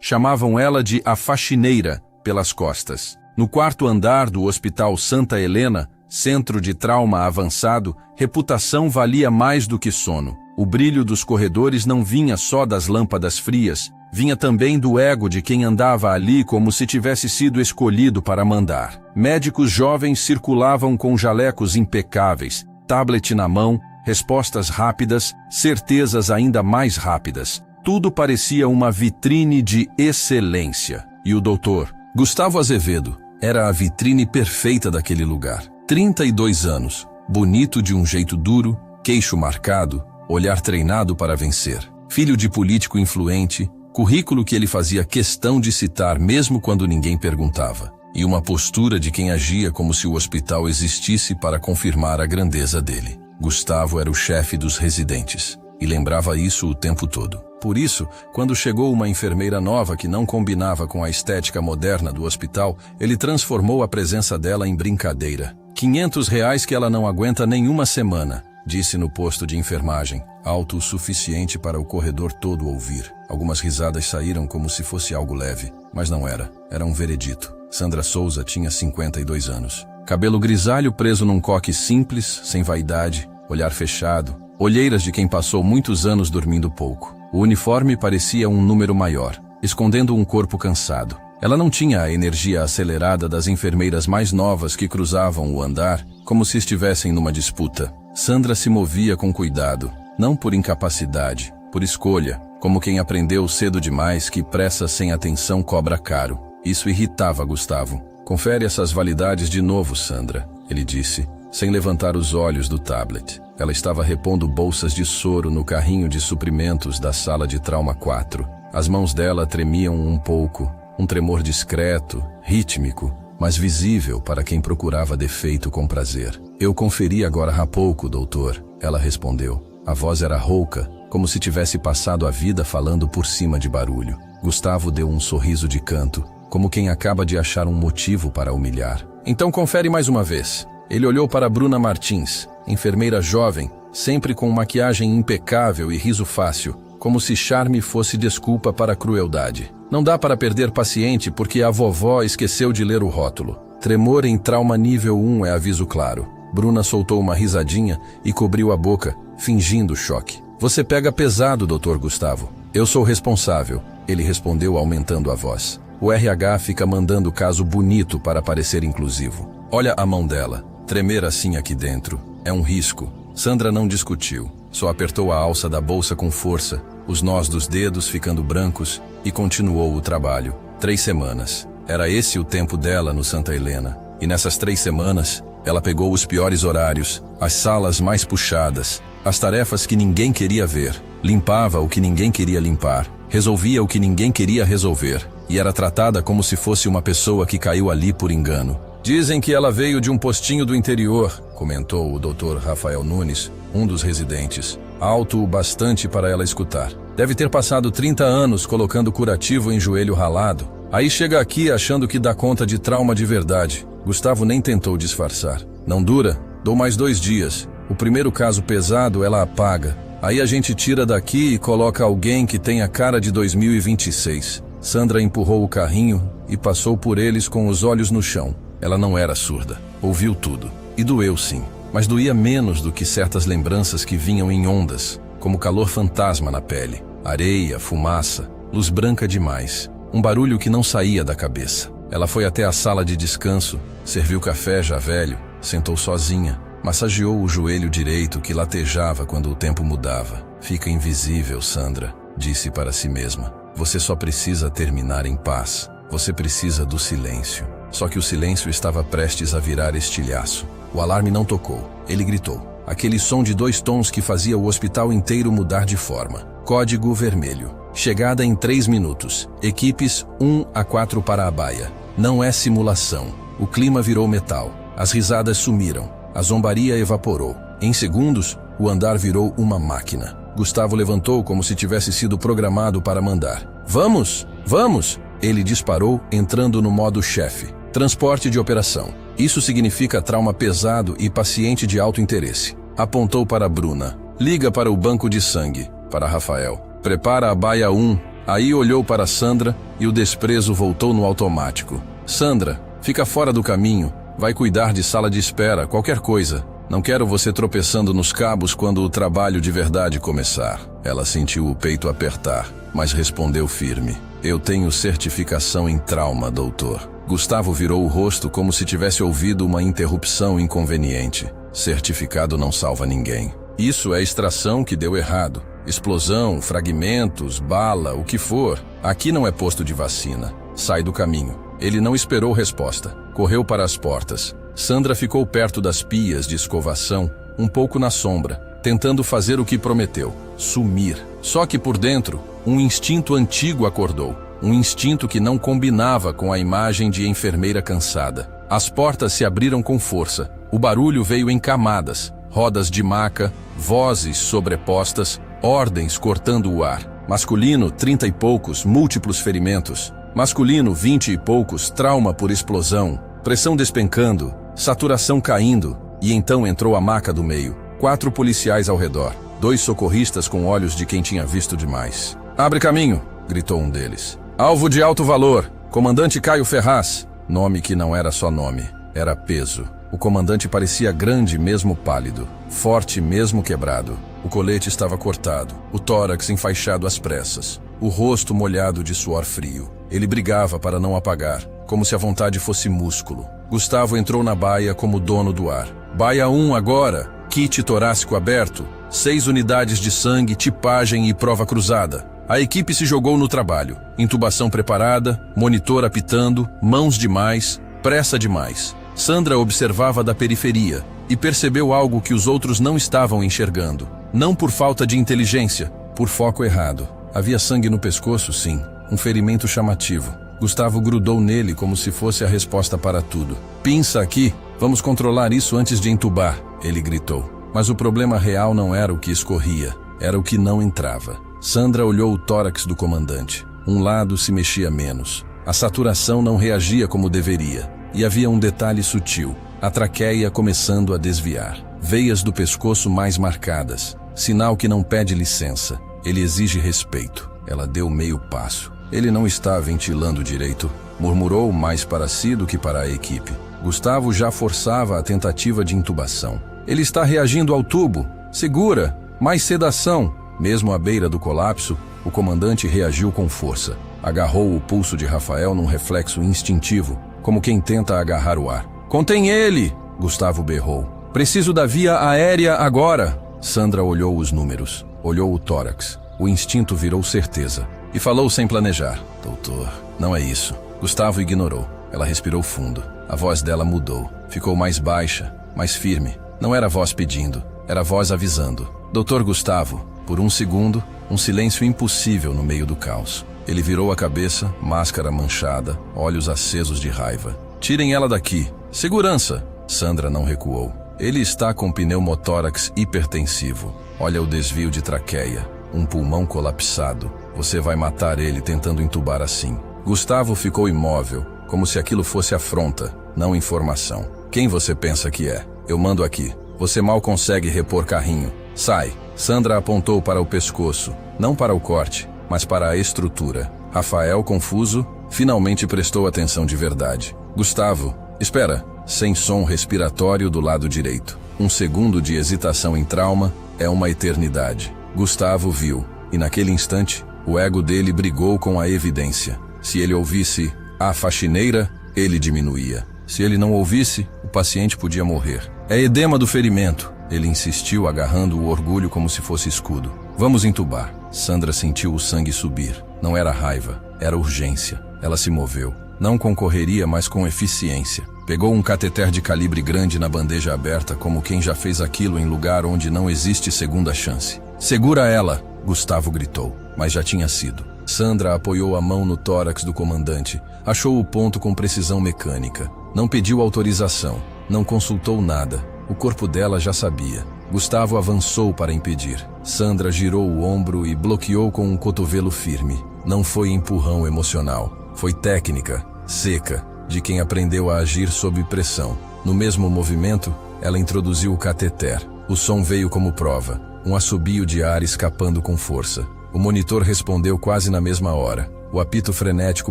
Chamavam ela de a faxineira pelas costas. No quarto andar do Hospital Santa Helena, centro de trauma avançado, reputação valia mais do que sono. O brilho dos corredores não vinha só das lâmpadas frias, vinha também do ego de quem andava ali como se tivesse sido escolhido para mandar. Médicos jovens circulavam com jalecos impecáveis, tablet na mão, respostas rápidas, certezas ainda mais rápidas. Tudo parecia uma vitrine de excelência. E o doutor Gustavo Azevedo era a vitrine perfeita daquele lugar. 32 anos, bonito de um jeito duro, queixo marcado, olhar treinado para vencer. Filho de político influente, currículo que ele fazia questão de citar mesmo quando ninguém perguntava. E uma postura de quem agia como se o hospital existisse para confirmar a grandeza dele. Gustavo era o chefe dos residentes, e lembrava isso o tempo todo. Por isso, quando chegou uma enfermeira nova que não combinava com a estética moderna do hospital, ele transformou a presença dela em brincadeira. R$500 que ela não aguenta nenhuma semana, disse no posto de enfermagem, alto o suficiente para o corredor todo ouvir. Algumas risadas saíram como se fosse algo leve, mas não era. Era um veredito. Sandra Souza tinha 52 anos. Cabelo grisalho preso num coque simples, sem vaidade, olhar fechado, olheiras de quem passou muitos anos dormindo pouco. O uniforme parecia um número maior, escondendo um corpo cansado. Ela não tinha a energia acelerada das enfermeiras mais novas que cruzavam o andar, como se estivessem numa disputa. Sandra se movia com cuidado, não por incapacidade, por escolha, como quem aprendeu cedo demais que pressa sem atenção cobra caro. Isso irritava Gustavo. Confere essas validades de novo, Sandra, ele disse, sem levantar os olhos do tablet. Ela estava repondo bolsas de soro no carrinho de suprimentos da sala de trauma 4. As mãos dela tremiam um pouco, um tremor discreto, rítmico, mas visível para quem procurava defeito com prazer. Eu conferi agora há pouco, doutor, ela respondeu. A voz era rouca, como se tivesse passado a vida falando por cima de barulho. Gustavo deu um sorriso de canto, como quem acaba de achar um motivo para humilhar. Então confere mais uma vez. Ele olhou para Bruna Martins, enfermeira jovem, sempre com maquiagem impecável e riso fácil, como se charme fosse desculpa para a crueldade. Não dá para perder paciente porque a vovó esqueceu de ler o rótulo. Tremor em trauma nível 1 é aviso claro. Bruna soltou uma risadinha e cobriu a boca, fingindo choque. Você pega pesado, Dr. Gustavo. Eu sou responsável, ele respondeu aumentando a voz. O RH fica mandando caso bonito para parecer inclusivo. Olha a mão dela. Tremer assim aqui dentro é um risco. Sandra não discutiu, só apertou a alça da bolsa com força, os nós dos dedos ficando brancos, e continuou o trabalho. 3 semanas. Era esse o tempo dela no Santa Helena. E nessas 3 semanas, ela pegou os piores horários, as salas mais puxadas, as tarefas que ninguém queria ver, limpava o que ninguém queria limpar, resolvia o que ninguém queria resolver, e era tratada como se fosse uma pessoa que caiu ali por engano. Dizem que ela veio de um postinho do interior, comentou o Dr. Rafael Nunes, um dos residentes, alto o bastante para ela escutar. Deve ter passado 30 anos colocando curativo em joelho ralado. Aí chega aqui achando que dá conta de trauma de verdade. Gustavo nem tentou disfarçar. Não dura? Dou mais 2 dias. O primeiro caso pesado ela apaga. Aí a gente tira daqui e coloca alguém que tem a cara de 2026. Sandra empurrou o carrinho e passou por eles com os olhos no chão. Ela não era surda. Ouviu tudo. E doeu sim. Mas doía menos do que certas lembranças que vinham em ondas, como calor fantasma na pele, areia, fumaça, luz branca demais. Um barulho que não saía da cabeça. Ela foi até a sala de descanso, serviu café já velho, sentou sozinha, massageou o joelho direito que latejava quando o tempo mudava. Fica invisível, Sandra, disse para si mesma. Você só precisa terminar em paz. Você precisa do silêncio. Só que o silêncio estava prestes a virar estilhaço. O alarme não tocou. Ele gritou. Aquele som de 2 tons que fazia o hospital inteiro mudar de forma. Código vermelho. Chegada em 3 minutos. Equipes 1 a 4 para a baia. Não é simulação. O clima virou metal. As risadas sumiram. A zombaria evaporou. Em segundos, o andar virou uma máquina. Gustavo levantou como se tivesse sido programado para mandar. Vamos! Vamos! Ele disparou, entrando no modo chefe. Transporte de operação. Isso significa trauma pesado e paciente de alto interesse. Apontou para Bruna. Liga para o banco de sangue. Para Rafael. Prepara a baia 1. Aí olhou para Sandra e o desprezo voltou no automático. Sandra, fica fora do caminho. Vai cuidar de sala de espera, qualquer coisa. Não quero você tropeçando nos cabos quando o trabalho de verdade começar. Ela sentiu o peito apertar, mas respondeu firme. Eu tenho certificação em trauma, doutor. Gustavo virou o rosto como se tivesse ouvido uma interrupção inconveniente. Certificado não salva ninguém. Isso é extração que deu errado. Explosão, fragmentos, bala, o que for. Aqui não é posto de vacina. Sai do caminho. Ele não esperou resposta. Correu para as portas. Sandra ficou perto das pias de escovação, um pouco na sombra, tentando fazer o que prometeu, sumir. Só que por dentro, um instinto antigo acordou. Um instinto que não combinava com a imagem de enfermeira cansada. As portas se abriram com força. O barulho veio em camadas. Rodas de maca, vozes sobrepostas, ordens cortando o ar. Masculino, 30 e poucos, múltiplos ferimentos. Masculino, 20 e poucos, trauma por explosão. Pressão despencando, saturação caindo. E então entrou a maca do meio. 4 policiais ao redor. 2 socorristas com olhos de quem tinha visto demais. Abre caminho, gritou um deles. Alvo de alto valor, comandante Caio Ferraz. Nome que não era só nome, era peso. O comandante parecia grande mesmo pálido, forte mesmo quebrado. O colete estava cortado, o tórax enfaixado às pressas, o rosto molhado de suor frio. Ele brigava para não apagar, como se a vontade fosse músculo. Gustavo entrou na baia como dono do ar. Baia 1 agora, kit torácico aberto, 6 unidades de sangue, tipagem e prova cruzada. A equipe se jogou no trabalho. Intubação preparada, monitor apitando, mãos demais, pressa demais. Sandra observava da periferia e percebeu algo que os outros não estavam enxergando. Não por falta de inteligência, por foco errado. Havia sangue no pescoço, sim, um ferimento chamativo. Gustavo grudou nele como se fosse a resposta para tudo. Pinça aqui, vamos controlar isso antes de entubar, ele gritou. Mas o problema real não era o que escorria, era o que não entrava. Sandra olhou o tórax do comandante. Um lado se mexia menos. A saturação não reagia como deveria. E havia um detalhe sutil. A traqueia começando a desviar. Veias do pescoço mais marcadas. Sinal que não pede licença. Ele exige respeito. Ela deu meio passo. Ele não está ventilando direito. Murmurou mais para si do que para a equipe. Gustavo já forçava a tentativa de intubação. Ele está reagindo ao tubo. Segura. Mais sedação. Mesmo à beira do colapso, o comandante reagiu com força. Agarrou o pulso de Rafael num reflexo instintivo, como quem tenta agarrar o ar. Contém ele! Gustavo berrou. Preciso da via aérea agora! Sandra olhou os números, olhou o tórax. O instinto virou certeza. E falou sem planejar. Doutor, não é isso. Gustavo ignorou. Ela respirou fundo. A voz dela mudou. Ficou mais baixa, mais firme. Não era voz pedindo, era voz avisando. Doutor Gustavo. Por um segundo, um silêncio impossível no meio do caos. Ele virou a cabeça, máscara manchada, olhos acesos de raiva. Tirem ela daqui. Segurança! Sandra não recuou. Ele está com pneumotórax hipertensivo. Olha o desvio de traqueia. Um pulmão colapsado. Você vai matar ele tentando entubar assim. Gustavo ficou imóvel, como se aquilo fosse afronta, não informação. Quem você pensa que é? Eu mando aqui. Você mal consegue repor carrinho. Sai! Sandra apontou para o pescoço, não para o corte, mas para a estrutura. Rafael, confuso, finalmente prestou atenção de verdade. Gustavo, espera, sem som respiratório do lado direito. Um segundo de hesitação em trauma é uma eternidade. Gustavo viu, e naquele instante, o ego dele brigou com a evidência. Se ele ouvisse a faxineira, ele diminuía. Se ele não ouvisse, o paciente podia morrer. É edema do ferimento. Ele insistiu, agarrando o orgulho como se fosse escudo. Vamos entubar. Sandra sentiu o sangue subir. Não era raiva, era urgência. Ela se moveu. Não concorreria, mas com eficiência. Pegou um cateter de calibre grande na bandeja aberta, como quem já fez aquilo em lugar onde não existe segunda chance. Segura ela! Gustavo gritou, mas já tinha sido. Sandra apoiou a mão no tórax do comandante. Achou o ponto com precisão mecânica. Não pediu autorização. Não consultou nada. O corpo dela já sabia. Gustavo avançou para impedir. Sandra girou o ombro e bloqueou com um cotovelo firme. Não foi empurrão emocional. Foi técnica, seca, de quem aprendeu a agir sob pressão. No mesmo movimento, ela introduziu o cateter. O som veio como prova. Um assobio de ar escapando com força. O monitor respondeu quase na mesma hora. O apito frenético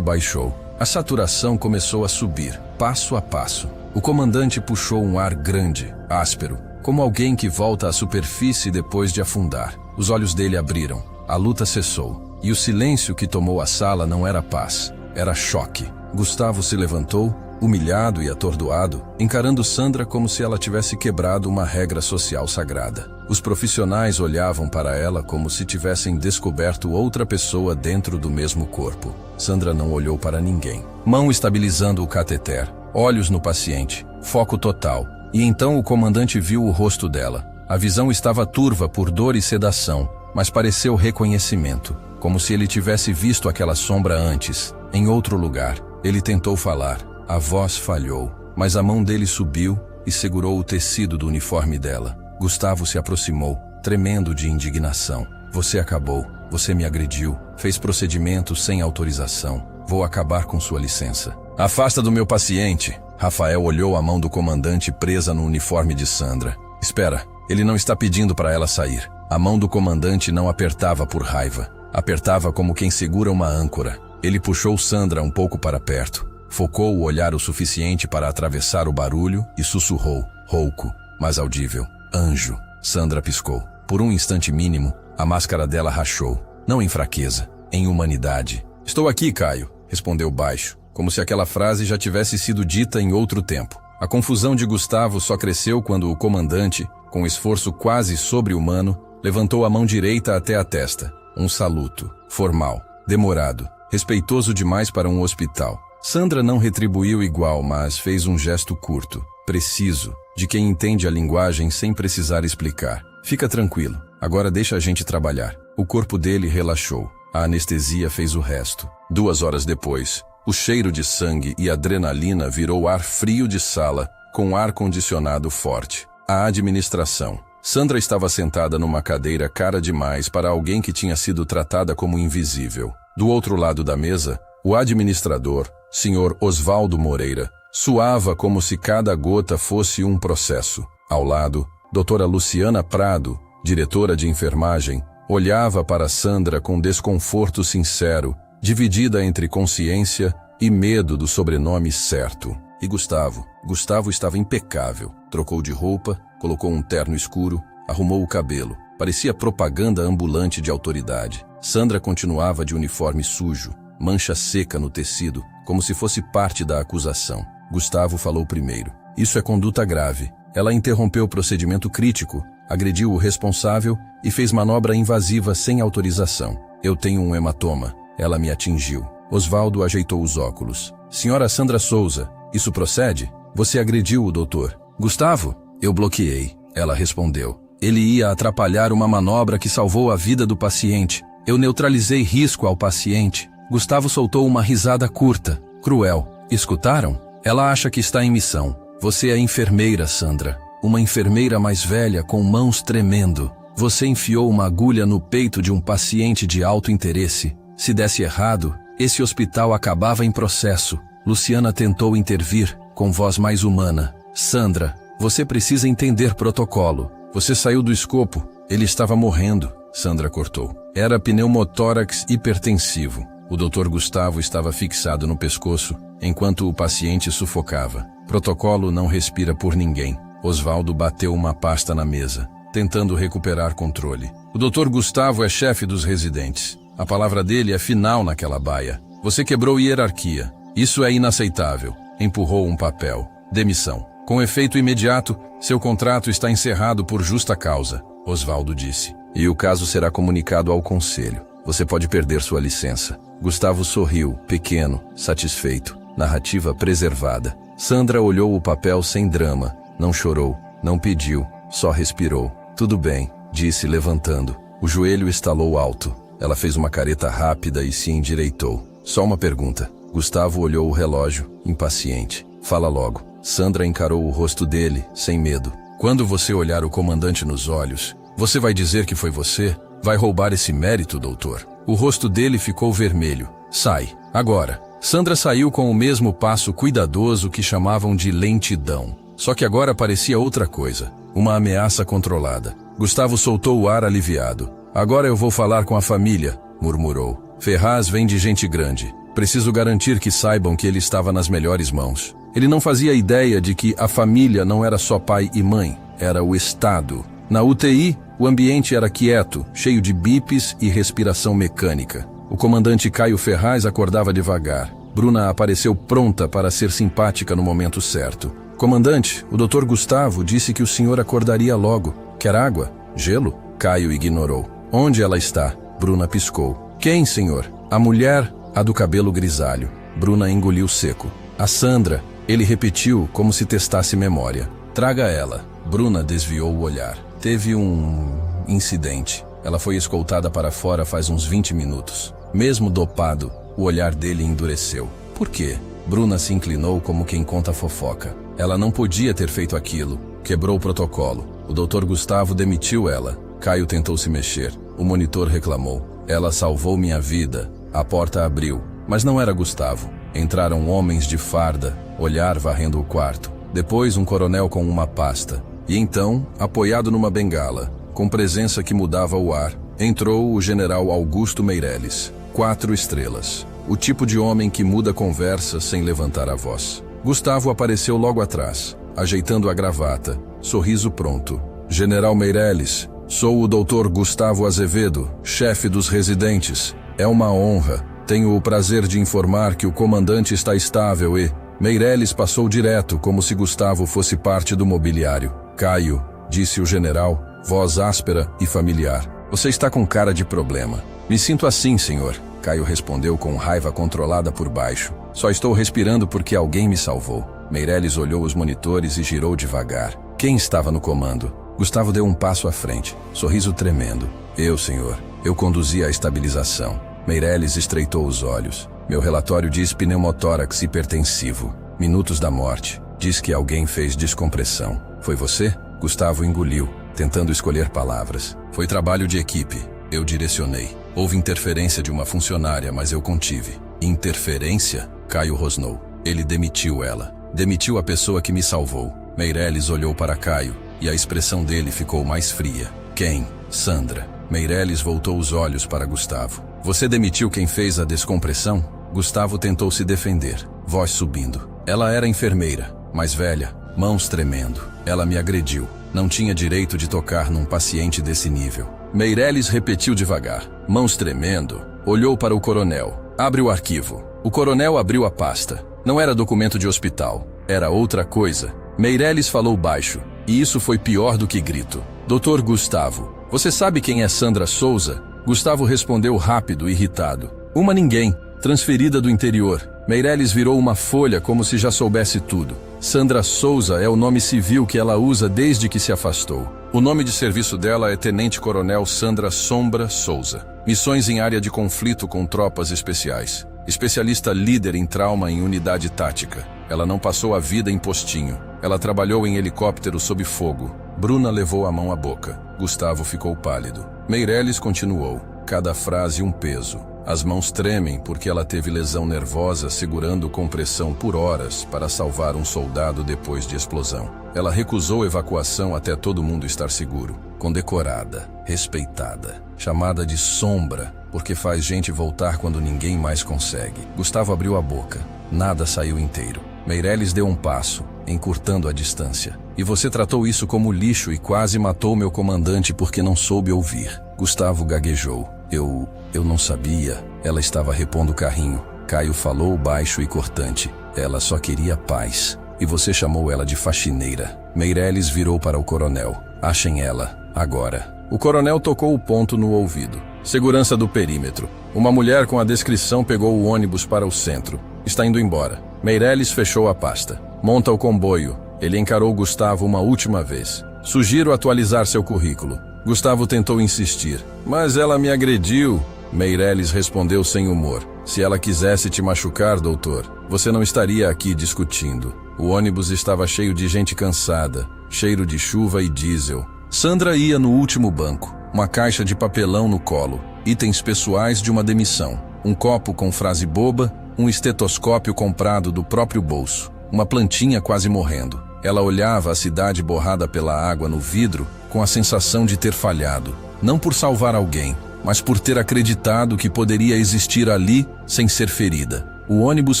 baixou. A saturação começou a subir, passo a passo. O comandante puxou um ar grande, áspero, como alguém que volta à superfície depois de afundar. Os olhos dele abriram. A luta cessou. E o silêncio que tomou a sala não era paz, era choque. Gustavo se levantou, humilhado e atordoado, encarando Sandra como se ela tivesse quebrado uma regra social sagrada. Os profissionais olhavam para ela como se tivessem descoberto outra pessoa dentro do mesmo corpo. Sandra não olhou para ninguém. Mão estabilizando o cateter, olhos no paciente, foco total. E então o comandante viu o rosto dela. A visão estava turva por dor e sedação, mas pareceu reconhecimento, como se ele tivesse visto aquela sombra antes, em outro lugar. Ele tentou falar. A voz falhou, mas a mão dele subiu e segurou o tecido do uniforme dela. Gustavo se aproximou, tremendo de indignação. Você acabou, você me agrediu, fez procedimentos sem autorização. Vou acabar com sua licença. Afasta do meu paciente. Rafael olhou a mão do comandante presa no uniforme de Sandra. Espera, ele não está pedindo para ela sair. A mão do comandante não apertava por raiva. Apertava como quem segura uma âncora. Ele puxou Sandra um pouco para perto. Focou o olhar o suficiente para atravessar o barulho e sussurrou, rouco, mas audível. Anjo. Sandra piscou. Por um instante mínimo, a máscara dela rachou. Não em fraqueza, em humanidade. Estou aqui, Caio, respondeu baixo, como se aquela frase já tivesse sido dita em outro tempo. A confusão de Gustavo só cresceu quando o comandante, com esforço quase sobre-humano, levantou a mão direita até a testa. Um saluto, formal, demorado, respeitoso demais para um hospital. Sandra não retribuiu igual, mas fez um gesto curto, preciso, de quem entende a linguagem sem precisar explicar. Fica tranquilo, agora deixa a gente trabalhar. O corpo dele relaxou. A anestesia fez o resto. 2 horas depois, o cheiro de sangue e adrenalina virou ar frio de sala, com ar-condicionado forte. A administração. Sandra estava sentada numa cadeira cara demais para alguém que tinha sido tratada como invisível. Do outro lado da mesa, o administrador, Sr. Osvaldo Moreira, suava como se cada gota fosse um processo. Ao lado, doutora Luciana Prado, diretora de enfermagem, olhava para Sandra com desconforto sincero, dividida entre consciência e medo do sobrenome certo. E Gustavo? Gustavo estava impecável. Trocou de roupa, colocou um terno escuro, arrumou o cabelo. Parecia propaganda ambulante de autoridade. Sandra continuava de uniforme sujo, mancha seca no tecido, como se fosse parte da acusação. Gustavo falou primeiro. Isso é conduta grave. Ela interrompeu o procedimento crítico, agrediu o responsável e fez manobra invasiva sem autorização. Eu tenho um hematoma. Ela me atingiu. Osvaldo ajeitou os óculos. Senhora Sandra Souza, isso procede? Você agrediu o doutor. Gustavo? Eu bloqueei. Ela respondeu. Ele ia atrapalhar uma manobra que salvou a vida do paciente. Eu neutralizei risco ao paciente. Gustavo soltou uma risada curta, cruel. Escutaram? Ela acha que está em missão. Você é enfermeira, Sandra. Uma enfermeira mais velha com mãos tremendo. Você enfiou uma agulha no peito de um paciente de alto interesse. Se desse errado, esse hospital acabava em processo. Luciana tentou intervir, com voz mais humana. Sandra, você precisa entender protocolo. Você saiu do escopo. Ele estava morrendo. Sandra cortou. Era pneumotórax hipertensivo. O Dr. Gustavo estava fixado no pescoço, enquanto o paciente sufocava. Protocolo não respira por ninguém. Osvaldo bateu uma pasta na mesa, tentando recuperar controle. O Dr. Gustavo é chefe dos residentes. A palavra dele é final naquela baia. Você quebrou hierarquia. Isso é inaceitável. Empurrou um papel. Demissão. Com efeito imediato, seu contrato está encerrado por justa causa, Osvaldo disse. E o caso será comunicado ao conselho. Você pode perder sua licença. Gustavo sorriu, pequeno, satisfeito. Narrativa preservada. Sandra olhou o papel sem drama. Não chorou, não pediu, só respirou. Tudo bem, disse levantando. O joelho estalou alto. Ela fez uma careta rápida e se endireitou. Só uma pergunta. Gustavo olhou o relógio, impaciente. Fala logo. Sandra encarou o rosto dele, sem medo. Quando você olhar o comandante nos olhos, você vai dizer que foi você? Vai roubar esse mérito, doutor? O rosto dele ficou vermelho. Sai, agora. Sandra saiu com o mesmo passo cuidadoso que chamavam de lentidão. Só que agora parecia outra coisa. Uma ameaça controlada. Gustavo soltou o ar aliviado. Agora eu vou falar com a família, murmurou. Ferraz vem de gente grande. Preciso garantir que saibam que ele estava nas melhores mãos. Ele não fazia ideia de que a família não era só pai e mãe, era o Estado. Na UTI, o ambiente era quieto, cheio de bips e respiração mecânica. O comandante Caio Ferraz acordava devagar. Bruna apareceu pronta para ser simpática no momento certo. Comandante, o Dr. Gustavo disse que o senhor acordaria logo. Quer água? Gelo? Caio ignorou. Onde ela está? Bruna piscou. Quem, senhor? A mulher, a do cabelo grisalho. Bruna engoliu seco. A Sandra, ele repetiu como se testasse memória. Traga ela. Bruna desviou o olhar. Teve um incidente. Ela foi escoltada para fora faz uns 20 minutos. Mesmo dopado, o olhar dele endureceu. Por quê? Bruna se inclinou como quem conta fofoca. Ela não podia ter feito aquilo. Quebrou o protocolo. O Dr. Gustavo demitiu ela. Caio tentou se mexer. O monitor reclamou. Ela salvou minha vida. A porta abriu. Mas não era Gustavo. Entraram homens de farda, olhar varrendo o quarto. Depois um coronel com uma pasta. E então, apoiado numa bengala, com presença que mudava o ar, entrou o general Augusto Meireles. 4 estrelas. O tipo de homem que muda a conversa sem levantar a voz. Gustavo apareceu logo atrás, ajeitando a gravata, sorriso pronto. General Meireles, sou o Dr. Gustavo Azevedo, chefe dos residentes. É uma honra. Tenho o prazer de informar que o comandante está estável e... Meireles passou direto, como se Gustavo fosse parte do mobiliário. Caio, disse o general, voz áspera e familiar. Você está com cara de problema. Me sinto assim, senhor. Caio respondeu com raiva controlada por baixo. Só estou respirando porque alguém me salvou. Meireles olhou os monitores e girou devagar. Quem estava no comando? Gustavo deu um passo à frente, sorriso tremendo. Eu, senhor. Eu conduzi a estabilização. Meireles estreitou os olhos. Meu relatório diz pneumotórax hipertensivo. Minutos da morte. Diz que alguém fez descompressão. Foi você? Gustavo engoliu, tentando escolher palavras. Foi trabalho de equipe. Eu direcionei. Houve interferência de uma funcionária, mas eu contive. Interferência? Caio rosnou. Ele demitiu ela. Demitiu a pessoa que me salvou. Meireles olhou para Caio, e a expressão dele ficou mais fria. Quem? Sandra. Meireles voltou os olhos para Gustavo. Você demitiu quem fez a descompressão? Gustavo tentou se defender, voz subindo. Ela era enfermeira, mais velha, mãos tremendo. Ela me agrediu. Não tinha direito de tocar num paciente desse nível. Meireles repetiu devagar, mãos tremendo. Olhou para o coronel. Abre o arquivo. O coronel abriu a pasta. Não era documento de hospital. Era outra coisa. Meireles falou baixo, e isso foi pior do que grito. Dr. Gustavo, você sabe quem é Sandra Souza? Gustavo respondeu rápido, irritado. Uma ninguém, transferida do interior. Meireles virou uma folha como se já soubesse tudo. Sandra Souza é o nome civil que ela usa desde que se afastou. O nome de serviço dela é Tenente Coronel Sandra Sombra Souza. Missões em área de conflito com tropas especiais. Especialista líder em trauma em unidade tática. Ela não passou a vida em postinho. Ela trabalhou em helicóptero sob fogo. Bruna levou a mão à boca. Gustavo ficou pálido. Meireles continuou. Cada frase um peso. As mãos tremem porque ela teve lesão nervosa segurando compressão por horas para salvar um soldado depois de explosão. Ela recusou evacuação até todo mundo estar seguro. Condecorada, respeitada, chamada de sombra, porque faz gente voltar quando ninguém mais consegue. Gustavo abriu a boca. Nada saiu inteiro. Meireles deu um passo, encurtando a distância. E você tratou isso como lixo e quase matou meu comandante porque não soube ouvir. Gustavo gaguejou. Eu não sabia. Ela estava repondo o carrinho. Caio falou baixo e cortante. Ela só queria paz. E você chamou ela de faxineira. Meireles virou para o coronel. Achem ela, agora. O coronel tocou o ponto no ouvido. Segurança do perímetro. Uma mulher com a descrição pegou o ônibus para o centro. Está indo embora. Meireles fechou a pasta. Monta o comboio. Ele encarou Gustavo uma última vez. Sugiro atualizar seu currículo. Gustavo tentou insistir. Mas ela me agrediu. Meireles respondeu sem humor. Se ela quisesse te machucar, doutor, você não estaria aqui discutindo. O ônibus estava cheio de gente cansada, cheiro de chuva e diesel. Sandra ia no último banco, uma caixa de papelão no colo, itens pessoais de uma demissão, um copo com frase boba, um estetoscópio comprado do próprio bolso, uma plantinha quase morrendo. Ela olhava a cidade borrada pela água no vidro com a sensação de ter falhado. não por salvar alguém, mas por ter acreditado que poderia existir ali sem ser ferida. O ônibus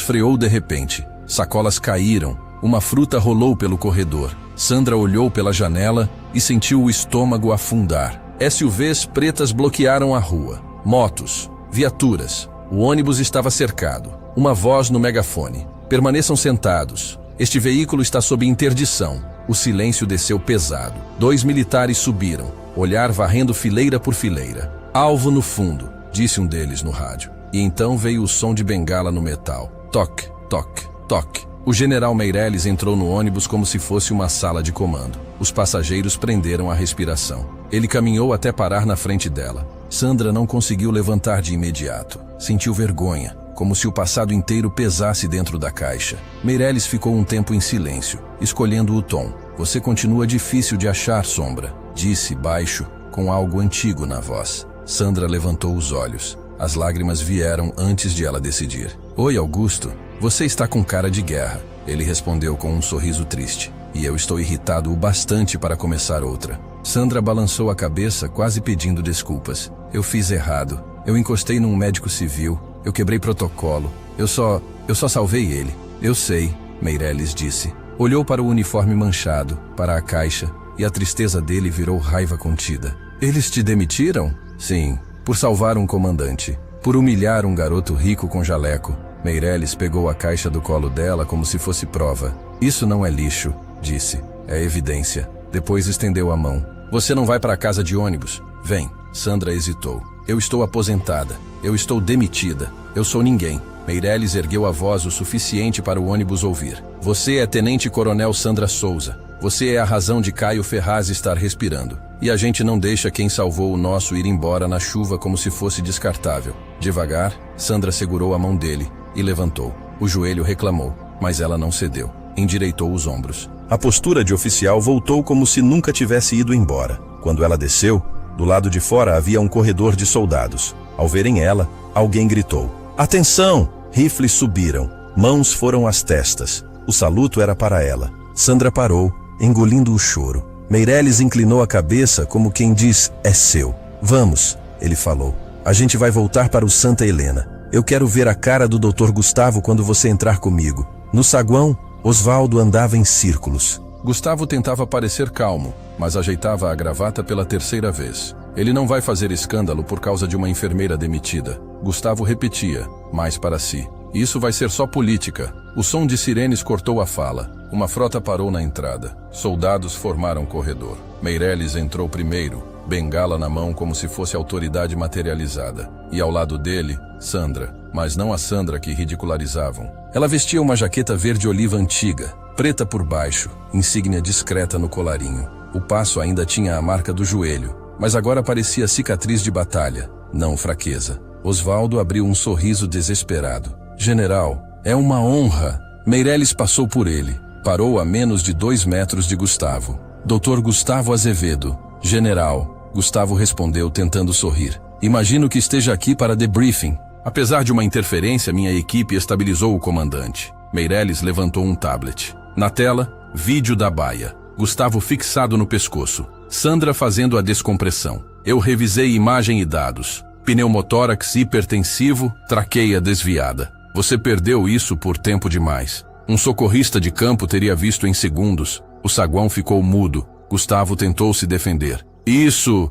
freou de repente. Sacolas caíram. Uma fruta rolou pelo corredor. Sandra olhou pela janela e sentiu o estômago afundar. SUVs pretas bloquearam a rua. Motos, viaturas. O ônibus estava cercado. Uma voz no megafone. Permaneçam sentados. Este veículo está sob interdição. O silêncio desceu pesado. 2 militares subiram, olhar varrendo fileira por fileira. Alvo no fundo, disse um deles no rádio. E então veio o som de bengala no metal. Toque, toque, toque. O general Meirelles entrou no ônibus como se fosse uma sala de comando. Os passageiros prenderam a respiração. Ele caminhou até parar na frente dela. Sandra não conseguiu levantar de imediato. Sentiu vergonha, como se o passado inteiro pesasse dentro da caixa. Meirelles ficou um tempo em silêncio, escolhendo o tom. Você continua difícil de achar, Sombra, disse baixo, com algo antigo na voz. Sandra levantou os olhos. As lágrimas vieram antes de ela decidir. Oi, Augusto. Você está com cara de guerra. Ele respondeu com um sorriso triste. E eu estou irritado o bastante para começar outra. Sandra balançou a cabeça, quase pedindo desculpas. Eu fiz errado. Eu encostei num médico civil. Eu quebrei protocolo. Eu só salvei ele. Eu sei, Meirelles disse. Olhou para o uniforme manchado, para a caixa, e a tristeza dele virou raiva contida. Eles te demitiram? Sim, por salvar um comandante, por humilhar um garoto rico com jaleco. Meirelles pegou a caixa do colo dela como se fosse prova. Isso não é lixo, disse. É evidência. Depois estendeu a mão. Você não vai para a casa de ônibus? Vem. Sandra hesitou. Eu estou aposentada. Eu estou demitida. Eu sou ninguém. Meirelles ergueu a voz o suficiente para o ônibus ouvir. Você é Tenente-Coronel Sandra Souza. Você é a razão de Caio Ferraz estar respirando. E a gente não deixa quem salvou o nosso ir embora na chuva como se fosse descartável. Devagar, Sandra segurou a mão dele e levantou. O joelho reclamou, mas ela não cedeu. Endireitou os ombros. A postura de oficial voltou como se nunca tivesse ido embora. Quando ela desceu, do lado de fora havia um corredor de soldados. Ao verem ela, alguém gritou. Atenção! Rifles subiram. Mãos foram às testas. O saluto era para ela. Sandra parou, engolindo o choro. Meirelles inclinou a cabeça como quem diz, é seu. Vamos, ele falou. A gente vai voltar para o Santa Helena. Eu quero ver a cara do Dr. Gustavo quando você entrar comigo. No saguão, Osvaldo andava em círculos. Gustavo tentava parecer calmo, mas ajeitava a gravata pela 3ª vez. Ele não vai fazer escândalo por causa de uma enfermeira demitida. Gustavo repetia, mais para si. Isso vai ser só política. O som de sirenes cortou a fala. Uma frota parou na entrada. Soldados formaram corredor. Meirelles entrou primeiro, bengala na mão como se fosse autoridade materializada. E ao lado dele, Sandra, mas não a Sandra que ridicularizavam. Ela vestia uma jaqueta verde-oliva antiga, preta por baixo, insígnia discreta no colarinho. O passo ainda tinha a marca do joelho, mas agora parecia cicatriz de batalha, não fraqueza. Osvaldo abriu um sorriso desesperado. General, é uma honra. Meirelles passou por ele. Parou a menos de 2 metros de Gustavo. Dr. Gustavo Azevedo. General, Gustavo respondeu tentando sorrir. Imagino que esteja aqui para debriefing. Apesar de uma interferência, minha equipe estabilizou o comandante. Meirelles levantou um tablet. Na tela, vídeo da baia. Gustavo fixado no pescoço. Sandra fazendo a descompressão. Eu revisei imagem e dados. Pneumotórax hipertensivo, traqueia desviada. Você perdeu isso por tempo demais. Um socorrista de campo teria visto em segundos. O saguão ficou mudo. Gustavo tentou se defender. Isso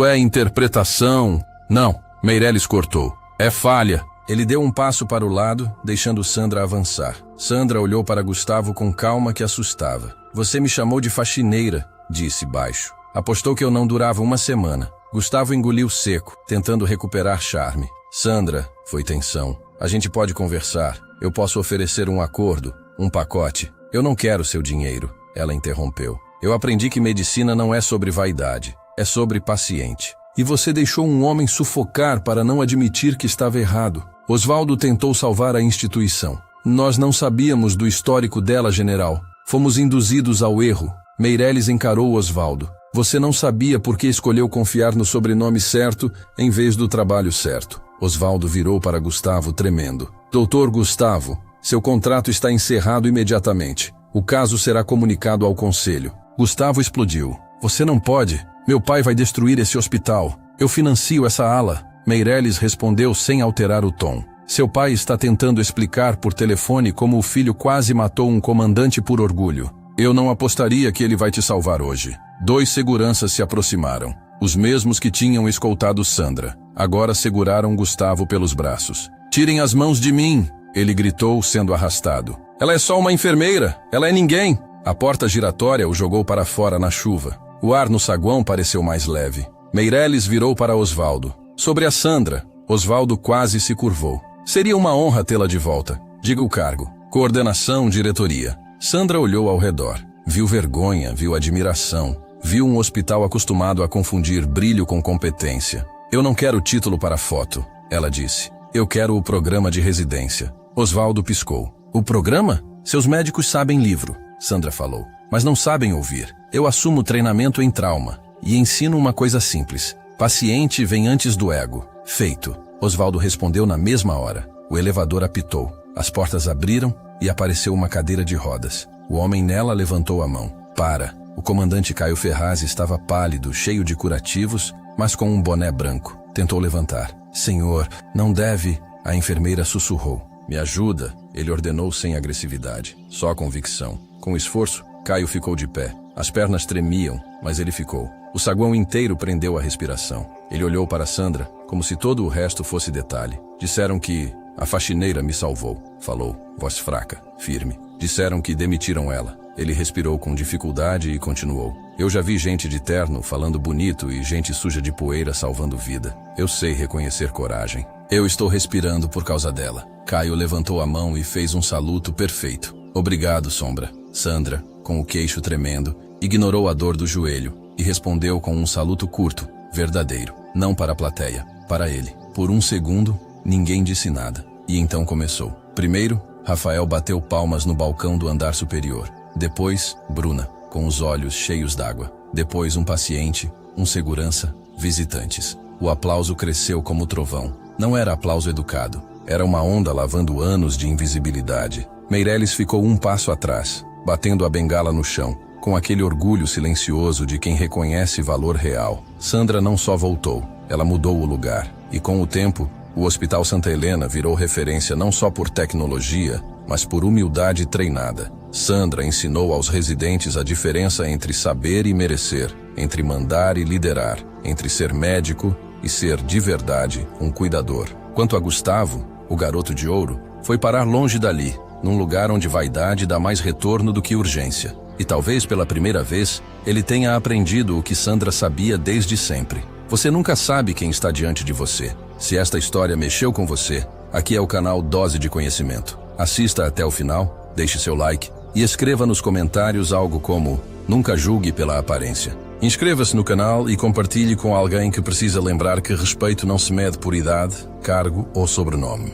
é interpretação. Não, Meirelles cortou. É falha. Ele deu um passo para o lado, deixando Sandra avançar. Sandra olhou para Gustavo com calma que assustava. Você me chamou de faxineira, disse baixo. Apostou que eu não durava uma semana. Gustavo engoliu seco, tentando recuperar charme. Sandra, foi tensão. A gente pode conversar. Eu posso oferecer um acordo, um pacote. Eu não quero seu dinheiro, ela interrompeu. Eu aprendi que medicina não é sobre vaidade, é sobre paciente. E você deixou um homem sufocar para não admitir que estava errado. Osvaldo tentou salvar a instituição. Nós não sabíamos do histórico dela, general. Fomos induzidos ao erro. Meirelles encarou Osvaldo. Você não sabia por que escolheu confiar no sobrenome certo em vez do trabalho certo. Osvaldo virou para Gustavo tremendo. Doutor Gustavo, seu contrato está encerrado imediatamente. O caso será comunicado ao conselho. Gustavo explodiu. Você não pode. Meu pai vai destruir esse hospital. Eu financio essa ala. Meirelles respondeu sem alterar o tom. Seu pai está tentando explicar por telefone como o filho quase matou um comandante por orgulho. Eu não apostaria que ele vai te salvar hoje. 2 seguranças se aproximaram. Os mesmos que tinham escoltado Sandra. Agora seguraram Gustavo pelos braços. Tirem as mãos de mim! Ele gritou, sendo arrastado. Ela é só uma enfermeira! Ela é ninguém! A porta giratória o jogou para fora na chuva. O ar no saguão pareceu mais leve. Meirelles virou para Osvaldo. Sobre a Sandra, Osvaldo quase se curvou. Seria uma honra tê-la de volta. Diga o cargo. Coordenação, diretoria. Sandra olhou ao redor. Viu vergonha, viu admiração. Viu um hospital acostumado a confundir brilho com competência. Eu não quero título para foto, ela disse. Eu quero o programa de residência. Osvaldo piscou. O programa? Seus médicos sabem livro, Sandra falou. Mas não sabem ouvir. Eu assumo treinamento em trauma. E ensino uma coisa simples. Paciente vem antes do ego. Feito. Osvaldo respondeu na mesma hora. O elevador apitou. As portas abriram e apareceu uma cadeira de rodas. O homem nela levantou a mão. Para. O comandante Caio Ferraz estava pálido, cheio de curativos, mas com um boné branco. Tentou levantar. Senhor, não deve... A enfermeira sussurrou. Me ajuda, ele ordenou sem agressividade. Só convicção. Com esforço, Caio ficou de pé. As pernas tremiam, mas ele ficou. O saguão inteiro prendeu a respiração. Ele olhou para Sandra, como se todo o resto fosse detalhe. Disseram que a faxineira me salvou, falou, voz fraca, firme. Disseram que demitiram ela. Ele respirou com dificuldade e continuou. Eu já vi gente de terno falando bonito e gente suja de poeira salvando vida. Eu sei reconhecer coragem. Eu estou respirando por causa dela. Caio levantou a mão e fez um saluto perfeito. Obrigado, Sombra. Sandra, com o queixo tremendo, ignorou a dor do joelho e respondeu com um saluto curto, verdadeiro. Não para a plateia, para ele. Por um segundo, ninguém disse nada. E então começou. Primeiro, Rafael bateu palmas no balcão do andar superior. Depois, Bruna, com os olhos cheios d'água. Depois, um paciente, um segurança, visitantes. O aplauso cresceu como trovão. Não era aplauso educado. Era uma onda lavando anos de invisibilidade. Meirelles ficou um passo atrás, batendo a bengala no chão, com aquele orgulho silencioso de quem reconhece valor real. Sandra não só voltou, ela mudou o lugar. E com o tempo, o Hospital Santa Helena virou referência não só por tecnologia, mas por humildade treinada. Sandra ensinou aos residentes a diferença entre saber e merecer, entre mandar e liderar, entre ser médico e ser, de verdade, um cuidador. Quanto a Gustavo, o garoto de ouro, foi parar longe dali, num lugar onde vaidade dá mais retorno do que urgência. E talvez pela primeira vez, ele tenha aprendido o que Sandra sabia desde sempre. Você nunca sabe quem está diante de você. Se esta história mexeu com você, aqui é o canal Dose de Conhecimento. Assista até o final, deixe seu like e escreva nos comentários algo como nunca julgue pela aparência. Inscreva-se no canal e compartilhe com alguém que precisa lembrar que respeito não se mede por idade, cargo ou sobrenome.